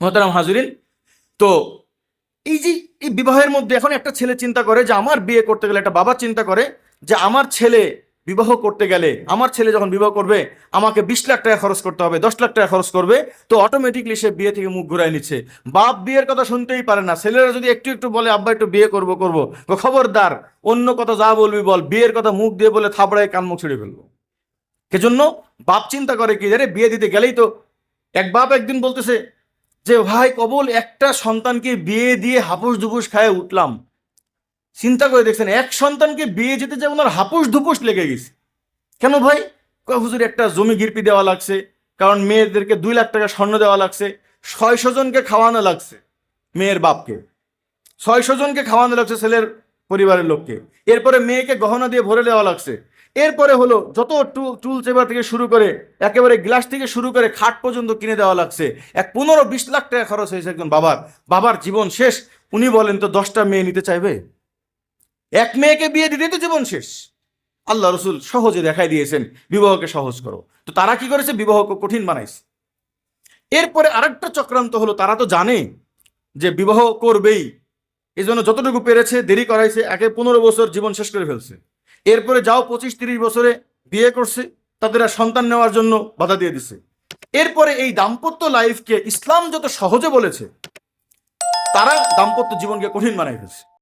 মোহতারাম হাজরিন, তো এই যে এই বিবাহের মধ্যে এখন একটা ছেলে চিন্তা করে যে আমার বিয়ে করতে গেলে, একটা বাবা চিন্তা করে যে আমার ছেলে বিবাহ করতে গেলে, আমার ছেলে যখন বিবাহ করবে আমাকে 20 লাখ টাকা খরচ করতে হবে, 10 লাখ টাকা খরচ করবে। তো অটোমেটিকলি সে বিয়ে থেকে মুখ ঘুরাই নিচ্ছে। বাপ বিয়ের কথা শুনতেই পারে না। ছেলেরা যদি একটু একটু বলে আব্বা একটু বিয়ে করবো করবো, তো খবরদার, অন্য কথা যা বলবি বল, বিয়ের কথা মুখ দিয়ে বলে থাবড়ায় কান মুখ ছিঁড়ে ফেলবো। সেজন্য বাপ চিন্তা করে কি, আরে বিয়ে দিতে গেলেই তো, এক বাপ একদিন বলতেছে যে ভাই কবল একটা সন্তানকে বিয়ে দিয়ে হাপুস দুপুস খায় উঠলাম। চিন্তা করে দেখছেন, এক সন্তানকে বিয়ে যেতে যে ওনার হাপুস দুপুস লেগে গেছে। কেন ভাই? কয় হুজুর একটা জমি গিরপি দেওয়া লাগছে, কারণ মেয়েদেরকে 2 লাখ টাকা স্বর্ণ দেওয়া লাগছে, 600 জনকে খাওয়ানো লাগছে, মেয়ের বাপকে 600 জনকে খাওয়ানো লাগছে, ছেলের পরিবারের লোককে। এরপরে মেয়েকে গহনা দিয়ে ভরে দেওয়া লাগছে। এরপরে হলো যত টুল চেপা থেকে শুরু করে একেবারে গ্লাস থেকে শুরু করে খাট পর্যন্ত কিনে দেওয়া লাগছে। এক 15-20 লাখ টাকা খরচ হয়েছে একজন বাবার। বাবার জীবন শেষ। উনি বলেন তো 10টা মেয়ে নিতে চাইবে? এক মেয়েকে বিয়ে দিতে তো জীবন শেষ। আল্লাহ রসুল সহজে দেখাই দিয়েছেন বিবাহকে সহজ করো। তো তারা কি করেছে? বিবাহকে কঠিন বানাইছে। এরপরে আরেকটা চক্রান্ত হলো, তারা তো জানে যে বিবাহ করবেই, এই জন্য যতটুকু পেরেছে দেরি করাইছে, একে 15 বছর জীবন শেষ করে ফেলছে। এরপরে যাও 25-30 বছরে বিয়ে করছে, তাদের আর সন্তান নেওয়ার জন্য বাধা দিয়ে দিছে। এরপরে এই দাম্পত্য লাইফকে ইসলাম যত সহজে বলেছে, তারা দাম্পত্য জীবনকে কঠিন বানাই ফেলছে।